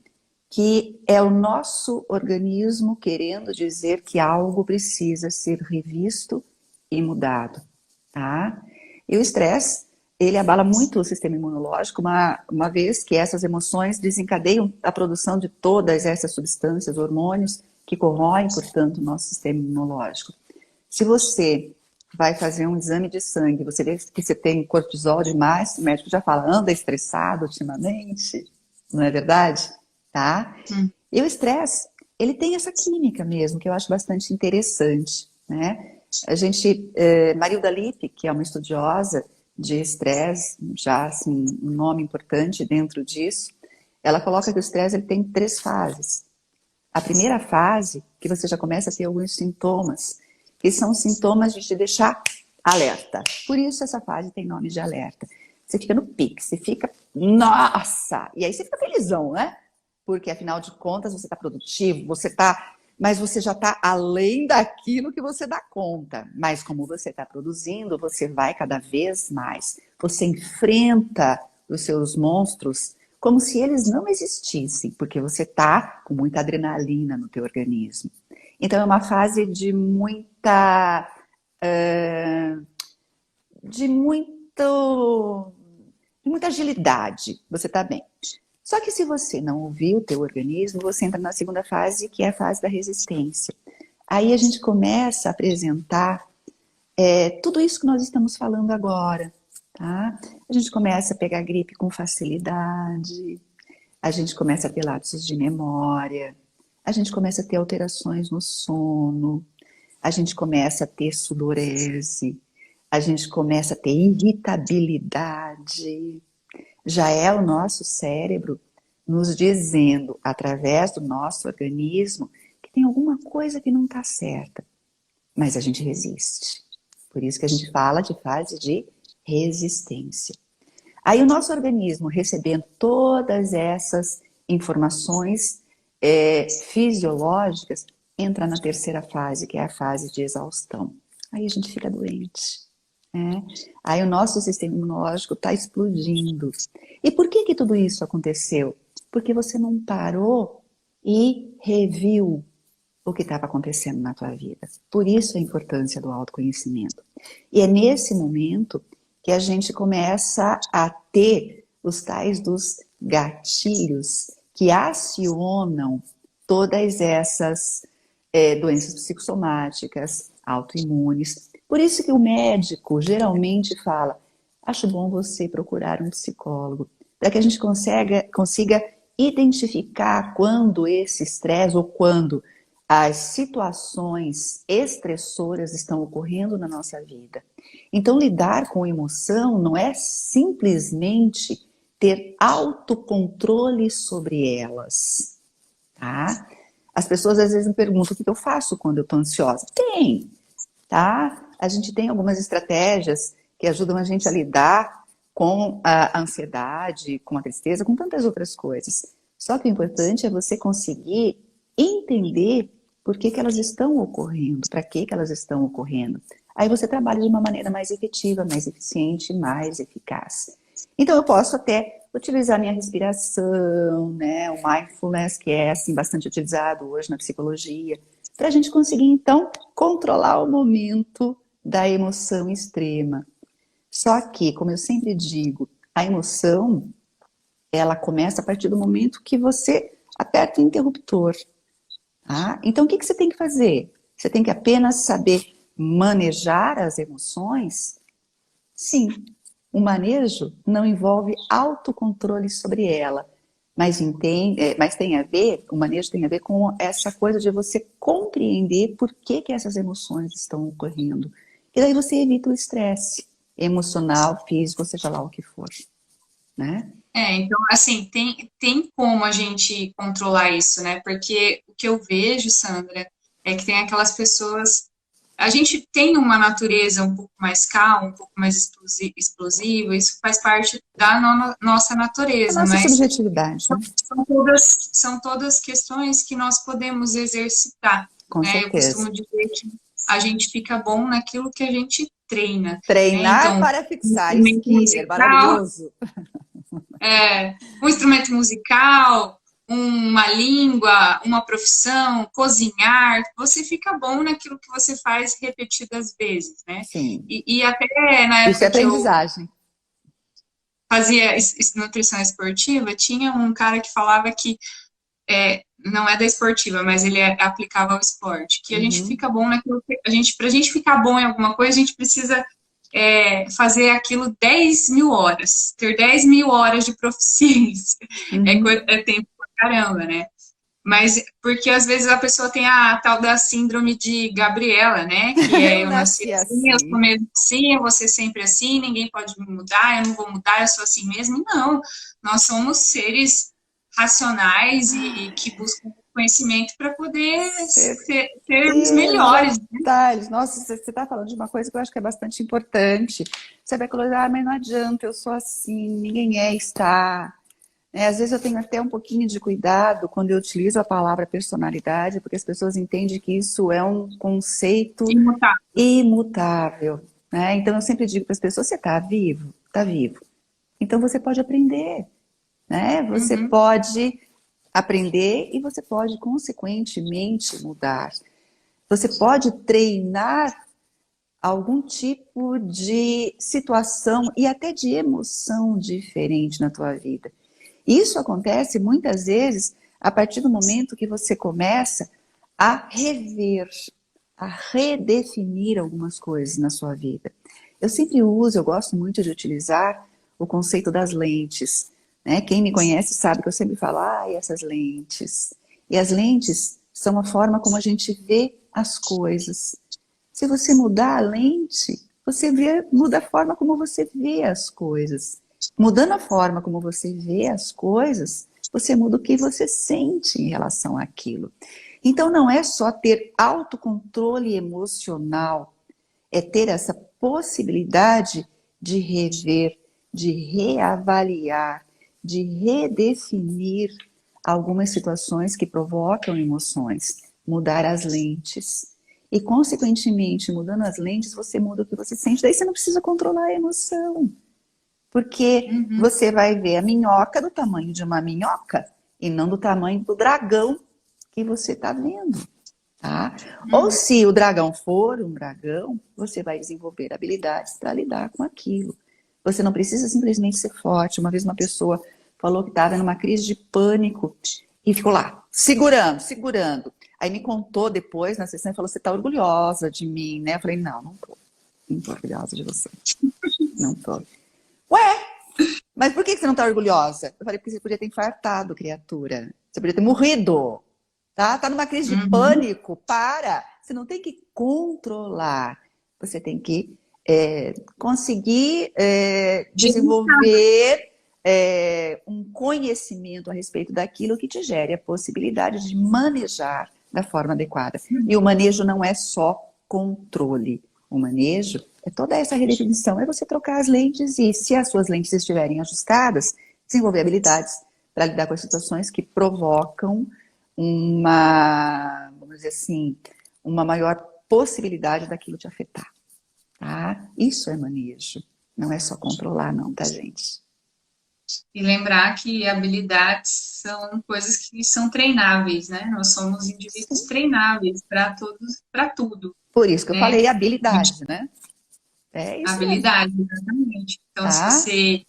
que é o nosso organismo querendo dizer que algo precisa ser revisto e mudado, tá? E o estresse, ele abala muito o sistema imunológico, uma vez que essas emoções desencadeiam a produção de todas essas substâncias, hormônios, que corroem, portanto, o nosso sistema imunológico. Se você vai fazer um exame de sangue, você vê que você tem cortisol demais, o médico já fala, anda estressado ultimamente, não é verdade? Tá? E o estresse, ele tem essa química mesmo, que eu acho bastante interessante, né? A gente, Marilda Lippe, que é uma estudiosa de estresse, já assim, um nome importante dentro disso, ela coloca que o estresse ele tem 3 fases. A primeira fase, que você já começa a ter alguns sintomas, que são sintomas de te deixar alerta. Por isso essa fase tem nome de alerta. Você fica no pique, você fica, nossa! E aí você fica felizão, né? Porque afinal de contas você está produtivo, mas você já está além daquilo que você dá conta. Mas como você está produzindo, você vai cada vez mais. Você enfrenta os seus monstros como se eles não existissem, porque você está com muita adrenalina no teu organismo. Então é uma fase de muita, de muito, de muita agilidade. Você está bem. Só que se você não ouvir o teu organismo, você entra na segunda fase, que é a fase da resistência. Aí a gente começa a apresentar tudo isso que nós estamos falando agora, tá? A gente começa a pegar gripe com facilidade, a gente começa a ter lapsos de memória, a gente começa a ter alterações no sono, a gente começa a ter sudorese, a gente começa a ter irritabilidade. Já é o nosso cérebro nos dizendo, através do nosso organismo, que tem alguma coisa que não está certa. Mas a gente resiste. Por isso que a gente fala de fase de resistência. Aí o nosso organismo, recebendo todas essas informações fisiológicas, entra na terceira fase, que é a fase de exaustão. Aí a gente fica doente. Aí o nosso sistema imunológico está explodindo. E por que tudo isso aconteceu? Porque você não parou e reviu o que estava acontecendo na tua vida. Por isso a importância do autoconhecimento. E é nesse momento que a gente começa a ter os tais dos gatilhos que acionam todas essas doenças psicossomáticas, autoimunes. Por isso que o médico geralmente fala, acho bom você procurar um psicólogo, para que a gente consiga identificar quando esse estresse ou quando as situações estressoras estão ocorrendo na nossa vida. Então, lidar com emoção não é simplesmente ter autocontrole sobre elas, tá? As pessoas às vezes me perguntam o que eu faço quando eu estou ansiosa. Tem, tá? A gente tem algumas estratégias que ajudam a gente a lidar com a ansiedade, com a tristeza, com tantas outras coisas. Só que o importante é você conseguir entender por que elas estão ocorrendo, para que elas estão ocorrendo. Aí você trabalha de uma maneira mais efetiva, mais eficiente, mais eficaz. Então eu posso até utilizar minha respiração, né, o mindfulness, que é assim, bastante utilizado hoje na psicologia, para a gente conseguir então controlar o momento da emoção extrema. Só que, como eu sempre digo, a emoção, ela começa a partir do momento que você aperta o interruptor. Tá? Então, o que você tem que fazer? Você tem que apenas saber manejar as emoções? Sim, o manejo não envolve autocontrole sobre ela, mas tem a ver, o manejo tem a ver com essa coisa de você compreender por que essas emoções estão ocorrendo. E daí você evita o estresse emocional, físico, seja lá o que for, né? Então, assim, tem como a gente controlar isso, né? Porque o que eu vejo, Sandra, é que tem aquelas pessoas. A gente tem uma natureza um pouco mais calma, um pouco mais explosiva, isso faz parte da nossa A natureza, nossa mas subjetividade, né? são todas questões que nós podemos exercitar, Com né? Eu certeza. costumo dizer que a gente fica bom naquilo que a gente treina, né? Treinar Então, para um fixar, instrumento Skinner, musical, maravilhoso. um instrumento musical, uma língua, uma profissão, cozinhar, você fica bom naquilo que você faz repetidas vezes, né? Sim, E até na isso é época que eu aprendizagem. fazia nutrição esportiva, tinha um cara que falava que não é da esportiva, mas ele aplicava ao esporte, que a gente Uhum. fica bom naquilo que pra gente ficar bom em alguma coisa, a gente precisa fazer aquilo 10 mil horas, ter 10 mil horas de proficiência, Uhum. é tempo pra caramba, né? Mas porque às vezes a pessoa tem a tal da síndrome de Gabriela, né? Que é Eu eu nasci nasci assim, eu sou assim. mesmo assim, eu vou ser sempre assim, ninguém pode me mudar, eu não vou mudar, eu sou assim mesmo. Não, nós somos seres racionais e que buscam conhecimento para poder sermos melhores. Exatamente. Nossa, você está falando de uma coisa que eu acho que é bastante importante. Você vai colocar, mas não adianta, eu sou assim, ninguém está. Às vezes eu tenho até um pouquinho de cuidado quando eu utilizo a palavra personalidade, porque as pessoas entendem que isso é um conceito Imutável. imutável, né? Então eu sempre digo para as pessoas, você está vivo? Está vivo. Então você pode aprender, né? Você Uhum. pode aprender e você pode, consequentemente, mudar. Você pode treinar algum tipo de situação e até de emoção diferente na tua vida. Isso acontece muitas vezes a partir do momento que você começa a rever, a redefinir algumas coisas na sua vida. Eu gosto muito de utilizar o conceito das lentes, né? Quem me conhece sabe que eu sempre falo, essas lentes. E as lentes são a forma como a gente vê as coisas. Se você mudar a lente, muda a forma como você vê as coisas. Mudando a forma como você vê as coisas, você muda o que você sente em relação àquilo. Então não é só ter autocontrole emocional, é ter essa possibilidade de rever, de reavaliar, de redefinir algumas situações que provocam emoções, mudar as lentes. E, consequentemente, mudando as lentes, você muda o que você sente. Daí você não precisa controlar a emoção. Porque você vai ver a minhoca do tamanho de uma minhoca e não do tamanho do dragão que você está vendo, tá? Ou se o dragão for um dragão, você vai desenvolver habilidades para lidar com aquilo. Você não precisa simplesmente ser forte. Uma vez uma pessoa falou que estava numa crise de pânico e ficou lá, segurando, segurando. Aí me contou depois na sessão e falou, você está orgulhosa de mim, né? Eu falei, não tô. Não tô orgulhosa de você. Não tô. Ué, mas por que você não está orgulhosa? Eu falei, porque você podia ter infartado, criatura. Você podia ter morrido. Tá numa crise de pânico. Para. Você não tem que controlar. Você tem que conseguir desenvolver um conhecimento a respeito daquilo que te gere a possibilidade de manejar da forma adequada. E o manejo não é só controle. O manejo é toda essa redefinição, é você trocar as lentes e, se as suas lentes estiverem ajustadas, desenvolver habilidades para lidar com as situações que provocam vamos dizer assim, uma maior possibilidade daquilo te afetar. Tá? Isso é manejo. Não é só controlar, não, tá, gente? E lembrar que habilidades são coisas que são treináveis, né? Nós somos indivíduos treináveis para todos, para tudo. Por isso que eu né? falei habilidade, né? É isso mesmo. Habilidade, exatamente. Então, se Tá? você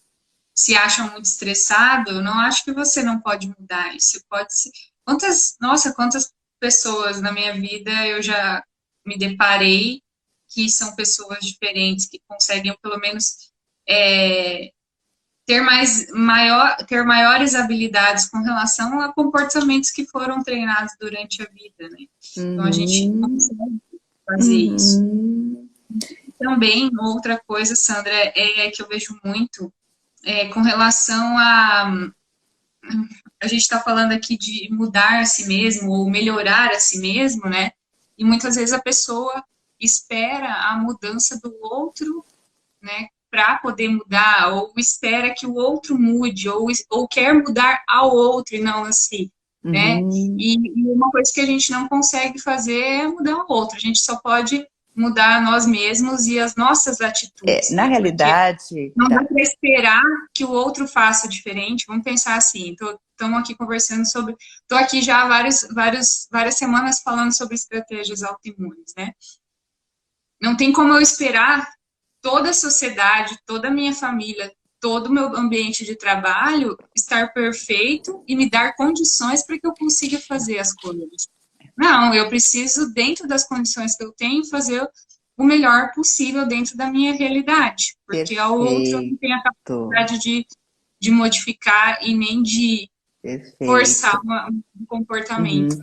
se acha muito estressado, eu não acho que você não pode mudar. Isso pode ser. Quantas pessoas na minha vida eu já me deparei que são pessoas diferentes, que conseguem pelo menos ter maiores habilidades com relação a comportamentos que foram treinados durante a vida, né? Então a gente não consegue fazer isso. Também, outra coisa, Sandra, que eu vejo muito com relação a gente está falando aqui de mudar a si mesmo ou melhorar a si mesmo, né? E muitas vezes a pessoa espera a mudança do outro, né, para poder mudar, ou espera que o outro mude, ou quer mudar ao outro e não a si, né? E uma coisa que a gente não consegue fazer é mudar o outro, a gente só pode mudar nós mesmos e as nossas atitudes. Na realidade... Não dá para esperar que o outro faça diferente. Vamos pensar assim, estamos aqui conversando sobre... Estou aqui já há várias semanas falando sobre estratégias autoimunes, né? Não tem como eu esperar toda a sociedade, toda a minha família, todo o meu ambiente de trabalho estar perfeito e me dar condições para que eu consiga fazer as coisas. Não, eu preciso, dentro das condições que eu tenho, fazer o melhor possível dentro da minha realidade. Porque a outra não tem a capacidade de modificar e nem de forçar um comportamento.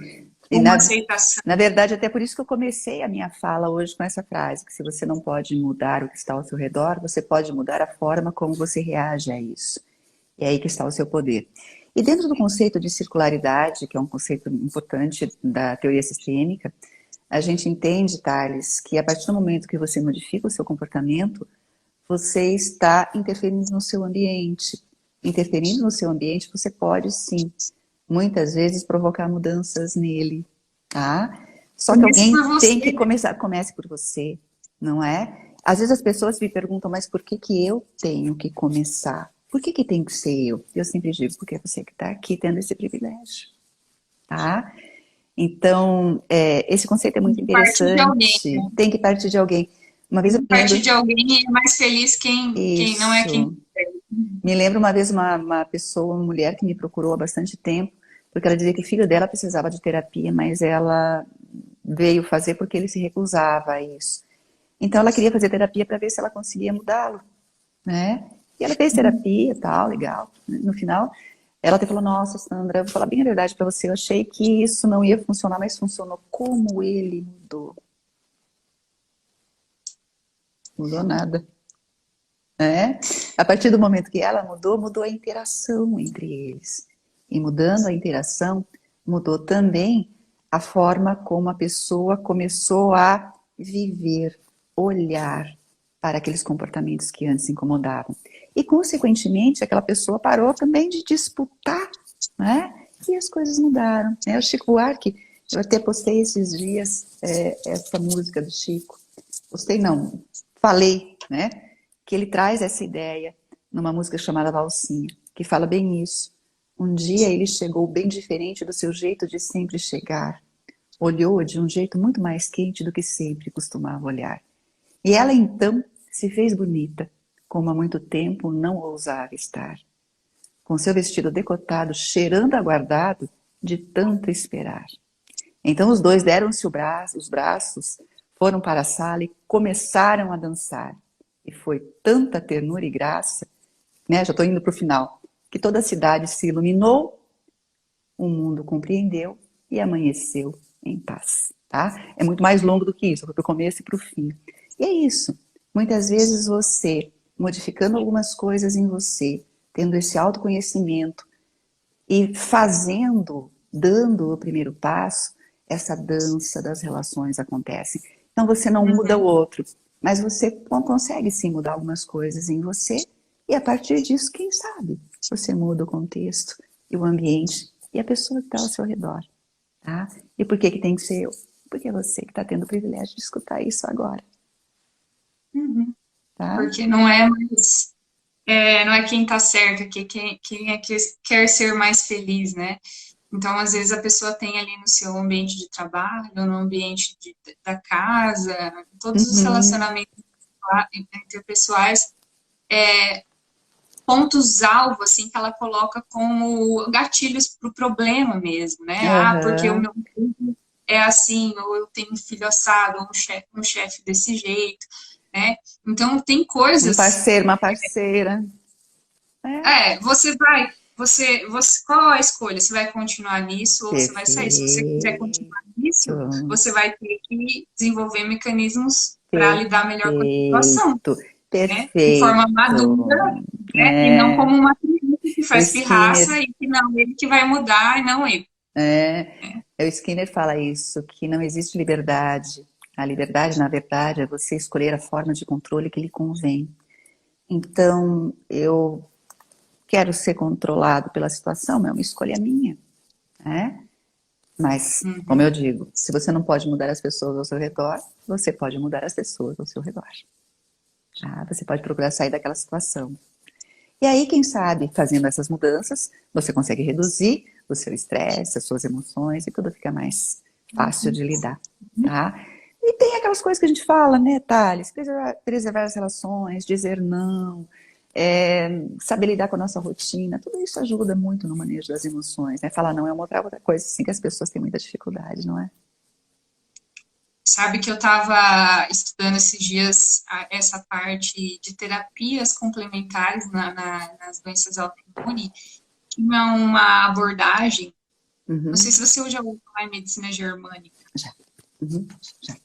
Uma aceitação. Na verdade, até por isso que eu comecei a minha fala hoje com essa frase, que se você não pode mudar o que está ao seu redor, você pode mudar a forma como você reage a isso. E é aí que está o seu poder. E dentro do conceito de circularidade, que é um conceito importante da teoria sistêmica, a gente entende, Thales, que a partir do momento que você modifica o seu comportamento, você está interferindo no seu ambiente. Interferindo no seu ambiente, você pode, sim, muitas vezes provocar mudanças nele, tá? Só que alguém tem que começar. Comece por você, não é? Às vezes as pessoas me perguntam, mas por que eu tenho que começar? Por que tem que ser eu? Eu sempre digo, porque é você que está aqui tendo esse privilégio, tá? Então, esse conceito é muito interessante. Tem que partir de alguém. Uma vez partir de alguém é mais feliz quem não é quem. Me lembro uma vez uma pessoa, uma mulher que me procurou há bastante tempo, porque ela dizia que o filho dela precisava de terapia, mas ela veio fazer porque ele se recusava a isso. Então ela queria fazer terapia para ver se ela conseguia mudá-lo, né? E ela fez terapia e tal, legal. No final, ela até falou, nossa, Sandra, vou falar bem a verdade para você, eu achei que isso não ia funcionar, mas funcionou. Como ele mudou? Mudou nada. A partir do momento que ela mudou a interação entre eles. E mudando a interação, mudou também a forma como a pessoa começou a viver, olhar para aqueles comportamentos que antes incomodavam. E, consequentemente, aquela pessoa parou também de disputar, né? E as coisas mudaram. O Chico Buarque, eu até postei esses dias essa música do Chico. Postei não, falei, né? Que ele traz essa ideia numa música chamada Valsinha, que fala bem isso. Um dia ele chegou bem diferente do seu jeito de sempre chegar. Olhou de um jeito muito mais quente do que sempre costumava olhar. E ela então se fez bonita, como há muito tempo não ousava estar. Com seu vestido decotado, cheirando aguardado de tanto esperar. Então os dois deram-se os braços, foram para a sala e começaram a dançar. E foi tanta ternura e graça, né? Já estou indo para o final, que toda a cidade se iluminou, o mundo compreendeu e amanheceu em paz. Tá? É muito mais longo do que isso, para o começo e para o fim. E é isso. Muitas vezes você, modificando algumas coisas em você, tendo esse autoconhecimento e fazendo, dando o primeiro passo, essa dança das relações acontece. Então você não muda o outro, mas você consegue sim mudar algumas coisas em você e a partir disso, quem sabe, você muda o contexto e o ambiente e a pessoa que está ao seu redor. Tá? E por que que tem que ser eu? Porque é você que está tendo o privilégio de escutar isso agora. Tá? Porque não é mais, não é quem tá certo, quem é que quer ser mais feliz, né? Então, às vezes, a pessoa tem ali no seu ambiente de trabalho, no ambiente da casa, todos os relacionamentos interpessoais, pontos-alvo, assim, que ela coloca como gatilhos para o problema mesmo, né? Ah, porque o meu filho é assim, ou eu tenho um filho assado, ou um chefe desse jeito, né? Então, tem coisas... Um parceiro, uma parceira. Qual a escolha? Você vai continuar nisso ou você vai sair? Se você quiser Perfeito. continuar nisso, você vai ter que desenvolver mecanismos para lidar melhor com a situação, né? De forma madura, né? E não como uma criança que O faz pirraça e que não, ele que vai mudar e não ele. O Skinner fala isso, que não existe liberdade. A liberdade, na verdade, é você escolher a forma de controle que lhe convém. Então, eu quero ser controlado pela situação, é uma escolha minha, né? Mas, como eu digo, se você não pode mudar as pessoas ao seu redor, você pode mudar as pessoas ao seu redor. Tá? Você pode procurar sair daquela situação. E aí, quem sabe, fazendo essas mudanças, você consegue reduzir o seu estresse, as suas emoções, e tudo fica mais fácil de lidar, tá? E tem aquelas coisas que a gente fala, né, Thales? Preservar as relações, dizer não, saber lidar com a nossa rotina, tudo isso ajuda muito no manejo das emoções, né? Falar não é uma outra coisa, assim, que as pessoas têm muita dificuldade, não é? Sabe que eu estava estudando esses dias essa parte de terapias complementares nas doenças autoimunes. Tinha uma abordagem, não sei se você já ouviu falar em medicina germânica. Já. Já.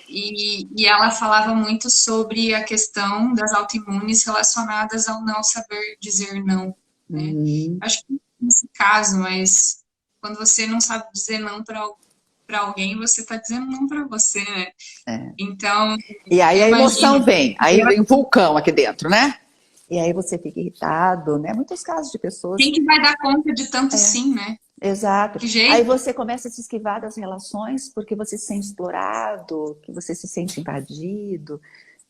E ela falava muito sobre a questão das autoimunes relacionadas ao não saber dizer não. Né? Acho que nesse caso, mas quando você não sabe dizer não para alguém, você está dizendo não para você, né? Então... E aí a emoção vem, aí vem um vulcão aqui dentro, né? E aí você fica irritado, né? Muitos casos de pessoas... Quem que vai dar conta de tanto sim, né? Exato. Que jeito? Aí você começa a se esquivar das relações porque você se sente explorado, que você se sente invadido.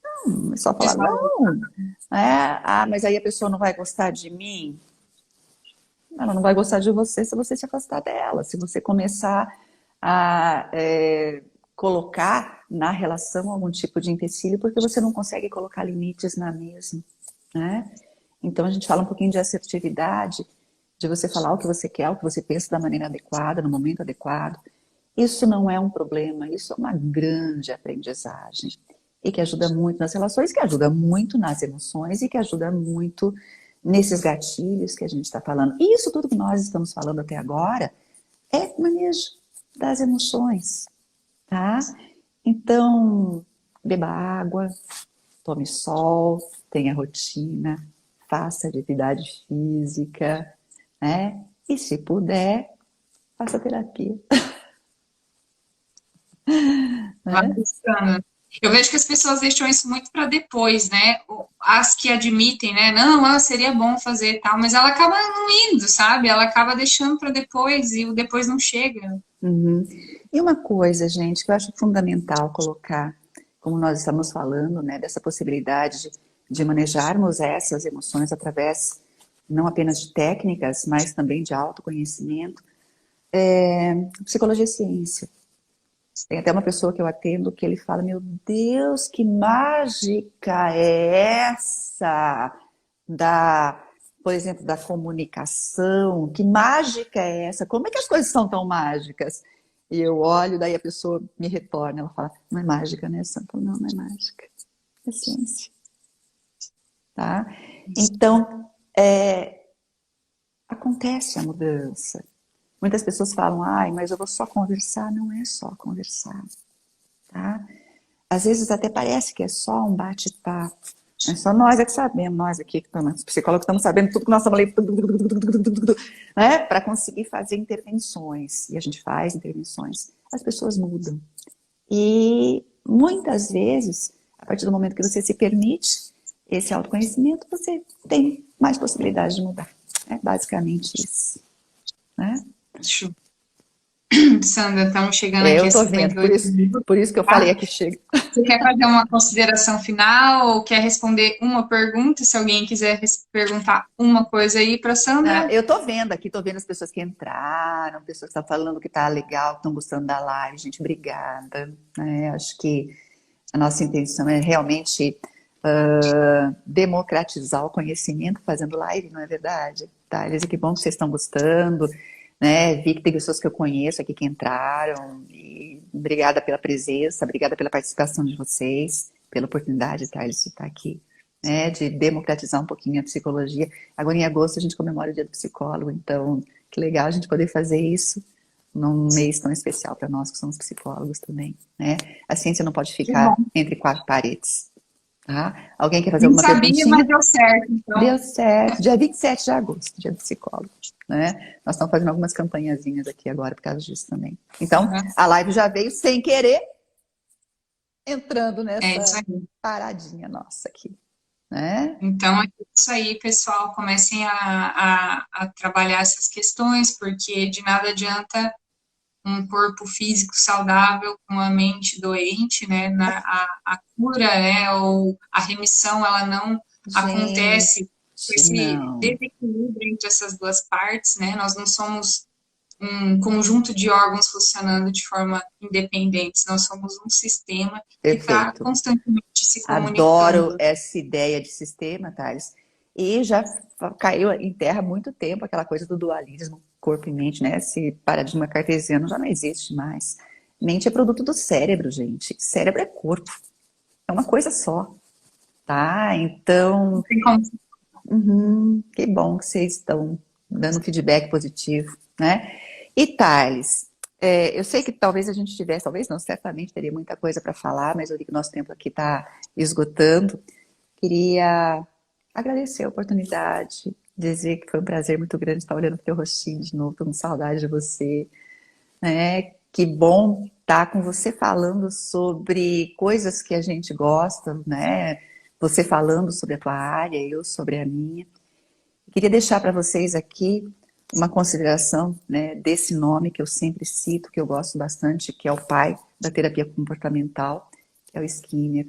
Não, é só falar não. Mas aí a pessoa não vai gostar de mim. Ela não vai gostar de você se você se afastar dela. Se você começar a colocar na relação algum tipo de empecilho, porque você não consegue colocar limites na mesma, né? Então a gente fala um pouquinho de assertividade, de você falar o que você quer, o que você pensa da maneira adequada, no momento adequado. Isso não é um problema, isso é uma grande aprendizagem. E que ajuda muito nas relações, que ajuda muito nas emoções e que ajuda muito nesses gatilhos que a gente está falando. E isso tudo que nós estamos falando até agora é manejo das emoções, tá? Então, beba água, tome sol, tenha rotina, faça atividade física, né? E se puder, faça terapia. Eu vejo que as pessoas deixam isso muito para depois, né? As que admitem, né? Não, seria bom fazer tal, mas ela acaba não indo, sabe? Ela acaba deixando para depois e o depois não chega. E uma coisa, gente, que eu acho fundamental colocar, como nós estamos falando, né? Dessa possibilidade de manejarmos essas emoções através não apenas de técnicas, mas também de autoconhecimento, psicologia e ciência. Tem até uma pessoa que eu atendo que ele fala, meu Deus, que mágica é essa por exemplo, da comunicação? Que mágica é essa? Como é que as coisas são tão mágicas? E eu olho, daí a pessoa me retorna, ela fala, não é mágica, né, Sandra? Eu falo, não, não é mágica, é ciência. Tá? Então, acontece a mudança. Muitas pessoas falam, ai, mas eu vou só conversar. Não é só conversar, tá? Às vezes até parece que é só um bate-papo. É só nós que sabemos, nós aqui, que estamos, psicólogos, estamos sabendo tudo que nós estamos ali, né? Para conseguir fazer intervenções. E a gente faz intervenções. As pessoas mudam. E muitas vezes, a partir do momento que você se permite esse autoconhecimento, você tem mais possibilidade de mudar. É basicamente isso, né? Sandra, estamos chegando aqui Eu a tô vendo, 58 minutos. por isso que eu falei aqui chega. Você quer fazer uma consideração final ou quer responder uma pergunta? Se alguém quiser perguntar uma coisa aí para Sandra. Eu tô vendo aqui, tô vendo as pessoas que entraram, pessoas que estão falando que tá legal, que estão gostando da live. Gente, obrigada. Acho que a nossa intenção é realmente democratizar o conhecimento fazendo live, não é verdade? Tá, Elisa, que bom que vocês estão gostando. Né? Vi que tem pessoas que eu conheço aqui que entraram, e obrigada pela presença, obrigada pela participação de vocês, pela oportunidade, tá, de estar aqui, né? De democratizar um pouquinho a psicologia. Agora em agosto a gente comemora o Dia do Psicólogo, então que legal a gente poder fazer isso num mês tão especial para nós que somos psicólogos também, né? A ciência não pode ficar entre quatro paredes. Tá? Alguém quer fazer alguma perguntinha? Não sabia, mas deu certo. Então. Deu certo. Dia 27 de agosto, dia do psicólogo. Né? Nós estamos fazendo algumas campanhazinhas aqui agora por causa disso também. Então, a live já veio sem querer, entrando nessa paradinha nossa aqui. Né? Então, é isso aí, pessoal. Comecem a trabalhar essas questões, porque de nada adianta um corpo físico saudável com a mente doente, né? A cura, né? Ou a remissão, ela não acontece com esse desequilíbrio entre essas duas partes, né? Nós não somos um conjunto de órgãos funcionando de forma independente, nós somos um sistema que está constantemente se comunicando. Adoro essa ideia de sistema, Thales. E já caiu em terra há muito tempo aquela coisa do dualismo, corpo e mente, né? Esse paradigma cartesiano já não existe mais. Mente é produto do cérebro, gente. Cérebro é corpo. É uma coisa só. Tá? Então... que bom que vocês estão dando feedback positivo, né? E Thales, eu sei que talvez a gente tivesse, talvez não, certamente teria muita coisa para falar, mas eu vi que o nosso tempo aqui está esgotando. Queria agradecer a oportunidade, dizer que foi um prazer muito grande estar olhando para o teu rostinho de novo, tô com saudade de você, né? Que bom estar com você falando sobre coisas que a gente gosta, né? Você falando sobre a tua área, eu sobre a minha. Queria deixar para vocês aqui uma consideração, né, desse nome que eu sempre cito, que eu gosto bastante, que é o pai da terapia comportamental, que é o Skinner.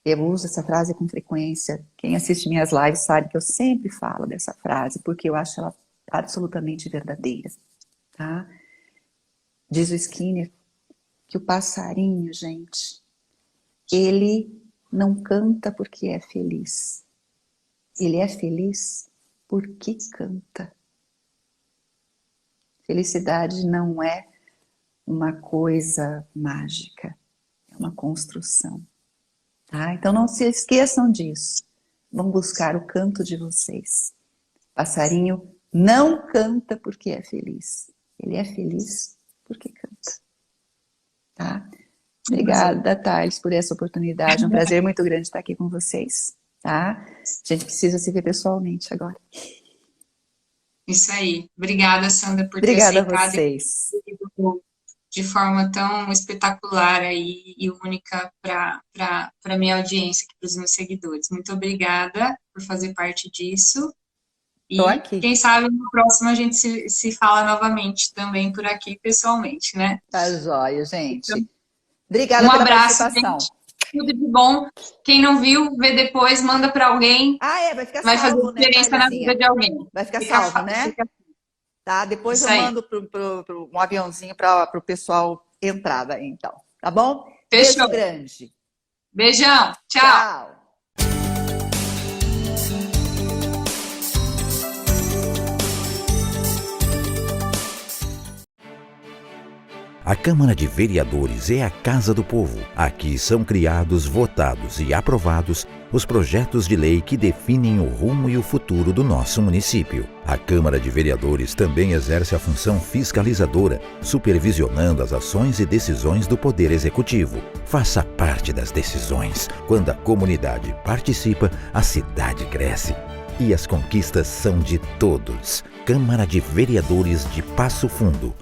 Eu uso essa frase com frequência. Quem assiste minhas lives sabe que eu sempre falo dessa frase, porque eu acho ela absolutamente verdadeira. Tá? Diz o Skinner que o passarinho, gente, ele não canta porque é feliz. Ele é feliz porque canta. Felicidade não é uma coisa mágica, é uma construção. Tá? Então não se esqueçam disso. Vão buscar o canto de vocês. Passarinho não canta porque é feliz. Ele é feliz porque canta. Tá? Obrigada, Thales, por essa oportunidade. É um prazer muito grande estar aqui com vocês. Tá? A gente precisa se ver pessoalmente agora. Isso aí. Obrigada, Sandra, por ter aceitado. Obrigada a vocês. De forma tão espetacular aí e única para a minha audiência, para os meus seguidores. Muito obrigada por fazer parte disso. E quem sabe no próximo a gente se fala novamente também por aqui pessoalmente, né? Tá jóia, gente. Obrigada pela participação. Gente. Tudo de bom. Quem não viu, vê depois, manda para alguém. Vai ficar Vai fazer salvo, né, diferença na vida Thalisinha? de alguém. Vai ficar salvo, né? Fica Tá, depois isso eu aí. mando um aviãozinho para o pessoal entrar daí, então. Tá bom? Fechou. Beijo grande. Beijão. Tchau. Tchau. A Câmara de Vereadores é a Casa do Povo. Aqui são criados, votados e aprovados os projetos de lei que definem o rumo e o futuro do nosso município. A Câmara de Vereadores também exerce a função fiscalizadora, supervisionando as ações e decisões do Poder Executivo. Faça parte das decisões. Quando a comunidade participa, a cidade cresce. E as conquistas são de todos. Câmara de Vereadores de Passo Fundo.